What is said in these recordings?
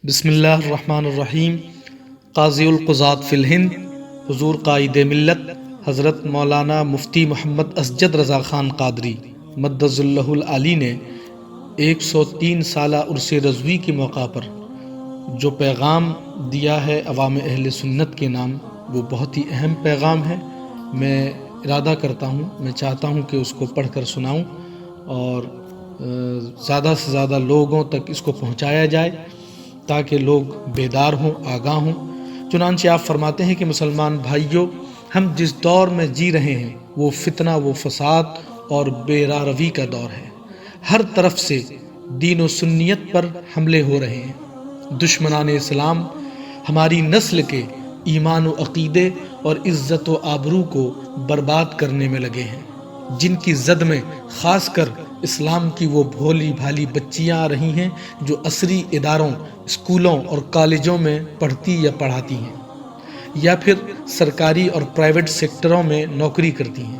بسم اللہ الرحمن الرحیم۔ قاضی القضات فی الہند حضور قائد ملت حضرت مولانا مفتی محمد اسجد رضا خان قادری مدظ اللہ العالی نے 103 سالہ عرس رضوی کے موقع پر جو پیغام دیا ہے عوام اہل سنت کے نام، وہ بہت ہی اہم پیغام ہے۔ میں ارادہ کرتا ہوں، میں چاہتا ہوں کہ اس کو پڑھ کر سناؤں اور زیادہ سے زیادہ لوگوں تک اس کو پہنچایا جائے تاکہ لوگ بیدار ہوں، آگاہ ہوں۔ چنانچہ آپ فرماتے ہیں کہ مسلمان بھائیوں، ہم جس دور میں جی رہے ہیں وہ فتنہ، وہ فساد اور بے راہ روی کا دور ہے۔ ہر طرف سے دین و سنیت پر حملے ہو رہے ہیں۔ دشمنان اسلام ہماری نسل کے ایمان و عقیدے اور عزت و آبرو کو برباد کرنے میں لگے ہیں، جن کی زد میں خاص کر اسلام کی وہ بھولی بھالی بچیاں آ رہی ہیں جو عصری اداروں، اسکولوں اور کالجوں میں پڑھتی یا پڑھاتی ہیں، یا پھر سرکاری اور پرائیویٹ سیکٹروں میں نوکری کرتی ہیں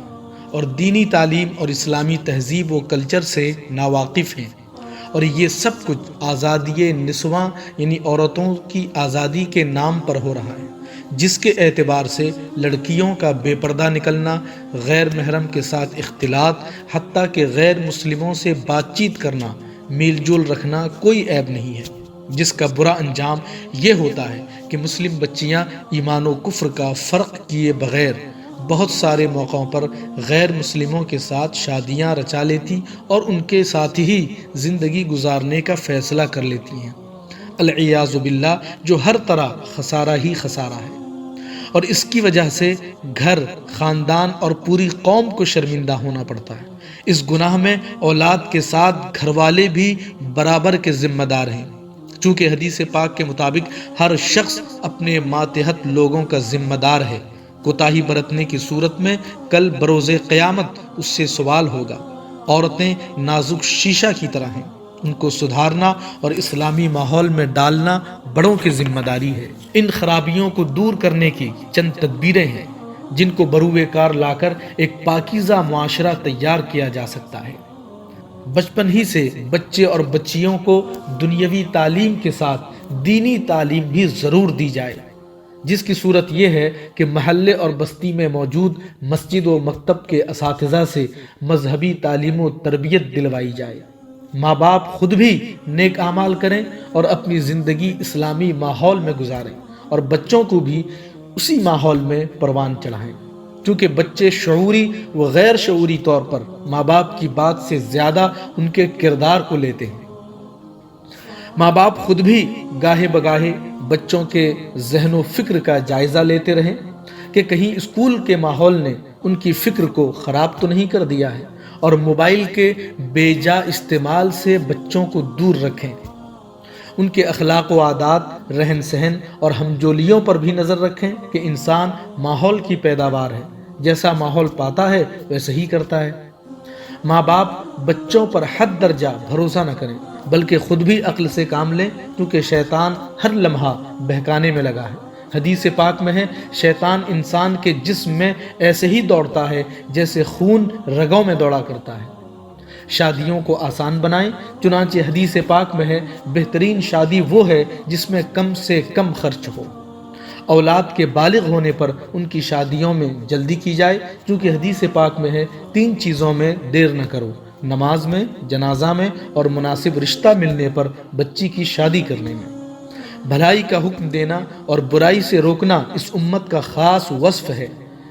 اور دینی تعلیم اور اسلامی تہذیب و کلچر سے ناواقف ہیں۔ اور یہ سب کچھ آزادی نسواں یعنی عورتوں کی آزادی کے نام پر ہو رہا ہے، جس کے اعتبار سے لڑکیوں کا بے پردہ نکلنا، غیر محرم کے ساتھ اختلاط، حتیٰ کہ غیر مسلموں سے بات چیت کرنا، میل جول رکھنا کوئی عیب نہیں ہے، جس کا برا انجام یہ ہوتا ہے کہ مسلم بچیاں ایمان و کفر کا فرق کیے بغیر بہت سارے موقعوں پر غیر مسلموں کے ساتھ شادیاں رچا لیتی اور ان کے ساتھ ہی زندگی گزارنے کا فیصلہ کر لیتی ہیں، العیاذ باللہ، جو ہر طرح خسارہ ہی خسارہ ہے۔ اور اس کی وجہ سے گھر، خاندان اور پوری قوم کو شرمندہ ہونا پڑتا ہے۔ اس گناہ میں اولاد کے ساتھ گھر والے بھی برابر کے ذمہ دار ہیں، چونکہ حدیث پاک کے مطابق ہر شخص اپنے ماتحت لوگوں کا ذمہ دار ہے۔ کوتاہی برتنے کی صورت میں کل بروز قیامت اس سے سوال ہوگا۔ عورتیں نازک شیشہ کی طرح ہیں، ان کو سدھارنا اور اسلامی ماحول میں ڈالنا بڑوں کی ذمہ داری ہے۔ ان خرابیوں کو دور کرنے کی چند تدبیریں ہیں جن کو بروئے کار لا کر ایک پاکیزہ معاشرہ تیار کیا جا سکتا ہے۔ بچپن ہی سے بچے اور بچیوں کو دنیاوی تعلیم کے ساتھ دینی تعلیم بھی ضرور دی جائے، جس کی صورت یہ ہے کہ محلے اور بستی میں موجود مسجد و مکتب کے اساتذہ سے مذہبی تعلیم و تربیت دلوائی جائے۔ ماں باپ خود بھی نیک اعمال کریں اور اپنی زندگی اسلامی ماحول میں گزاریں اور بچوں کو بھی اسی ماحول میں پروان چڑھائیں، کیونکہ بچے شعوری و غیر شعوری طور پر ماں باپ کی بات سے زیادہ ان کے کردار کو لیتے ہیں۔ ماں باپ خود بھی گاہے بگاہے بچوں کے ذہن و فکر کا جائزہ لیتے رہیں کہ کہیں اسکول کے ماحول نے ان کی فکر کو خراب تو نہیں کر دیا ہے، اور موبائل کے بے جا استعمال سے بچوں کو دور رکھیں۔ ان کے اخلاق و عادات، رہن سہن اور ہمجولیوں پر بھی نظر رکھیں کہ انسان ماحول کی پیداوار ہے، جیسا ماحول پاتا ہے ویسے ہی کرتا ہے۔ ماں باپ بچوں پر حد درجہ بھروسہ نہ کریں، بلکہ خود بھی عقل سے کام لیں، کیونکہ شیطان ہر لمحہ بہکانے میں لگا ہے۔ حدیث پاک میں ہے، شیطان انسان کے جسم میں ایسے ہی دوڑتا ہے جیسے خون رگوں میں دوڑا کرتا ہے۔ شادیوں کو آسان بنائیں، چنانچہ حدیث پاک میں ہے، بہترین شادی وہ ہے جس میں کم سے کم خرچ ہو۔ اولاد کے بالغ ہونے پر ان کی شادیوں میں جلدی کی جائے، کیونکہ حدیث پاک میں ہے، 3 چیزوں میں دیر نہ کرو: نماز میں، جنازہ میں اور مناسب رشتہ ملنے پر بچی کی شادی کرنے میں۔ بھلائی کا حکم دینا اور برائی سے روکنا اس امت کا خاص وصف ہے،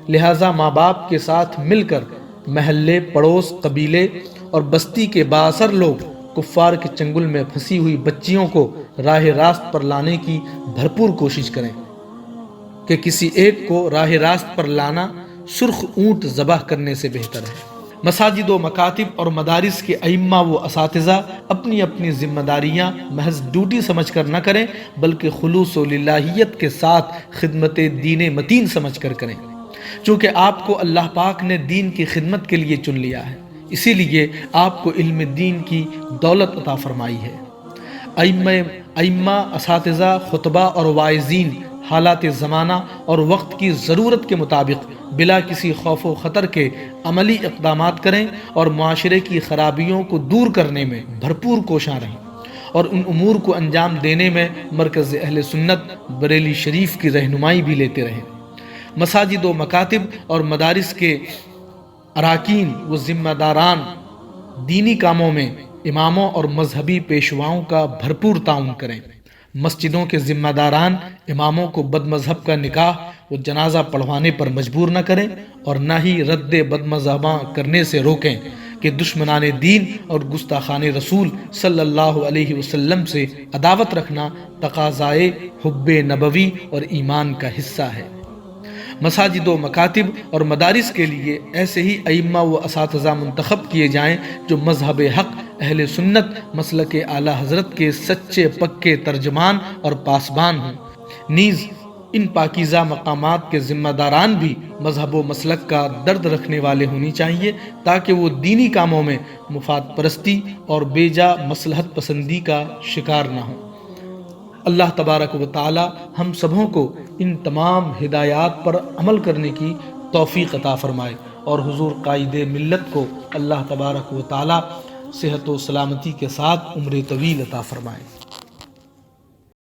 لہٰذا ماں باپ کے ساتھ مل کر محلے، پڑوس، قبیلے اور بستی کے بااثر لوگ کفار کے چنگل میں پھنسی ہوئی بچیوں کو راہ راست پر لانے کی بھرپور کوشش کریں، کہ کسی ایک کو راہ راست پر لانا سرخ اونٹ ذبح کرنے سے بہتر ہے۔ مساجد و مکاتب اور مدارس کے ائمہ و اساتذہ اپنی اپنی ذمہ داریاں محض ڈیوٹی سمجھ کر نہ کریں، بلکہ خلوص و للہیت کے ساتھ خدمت دین متین سمجھ کر کریں، چونکہ آپ کو اللہ پاک نے دین کی خدمت کے لیے چن لیا ہے، اسی لیے آپ کو علم دین کی دولت عطا فرمائی ہے۔ ائمہ، اساتذہ، خطبہ اور واعظین حالات زمانہ اور وقت کی ضرورت کے مطابق بلا کسی خوف و خطر کے عملی اقدامات کریں اور معاشرے کی خرابیوں کو دور کرنے میں بھرپور کوشاں رہیں، اور ان امور کو انجام دینے میں مرکز اہل سنت بریلی شریف کی رہنمائی بھی لیتے رہے۔ مساجد و مکاتب اور مدارس کے اراکین و ذمہ داران دینی کاموں میں اماموں اور مذہبی پیشواؤں کا بھرپور تعاون کریں۔ مسجدوں کے ذمہ داران اماموں کو بد مذہب کا نکاح و جنازہ پڑھوانے پر مجبور نہ کریں اور نہ ہی رد بد مذہباں کرنے سے روکیں کہ دشمنان دین اور گستاخان رسول صلی اللہ علیہ وسلم سے عداوت رکھنا تقاضائے حب نبوی اور ایمان کا حصہ ہے۔ مساجد و مکاتب اور مدارس کے لیے ایسے ہی ائمہ و اساتذہ منتخب کیے جائیں جو مذہب حق اہل سنت مسلک اعلیٰ حضرت کے سچے پکے ترجمان اور پاسبان ہوں۔ نیز ان پاکیزہ مقامات کے ذمہ داران بھی مذہب و مسلک کا درد رکھنے والے ہونی چاہیے تاکہ وہ دینی کاموں میں مفاد پرستی اور بیجا مصلحت پسندی کا شکار نہ ہوں۔ اللہ تبارک و تعالی ہم سبوں کو ان تمام ہدایات پر عمل کرنے کی توفیق عطا فرمائے اور حضور قائد ملت کو اللہ تبارک و تعالی صحت و سلامتی کے ساتھ عمر طویل عطا فرمائے۔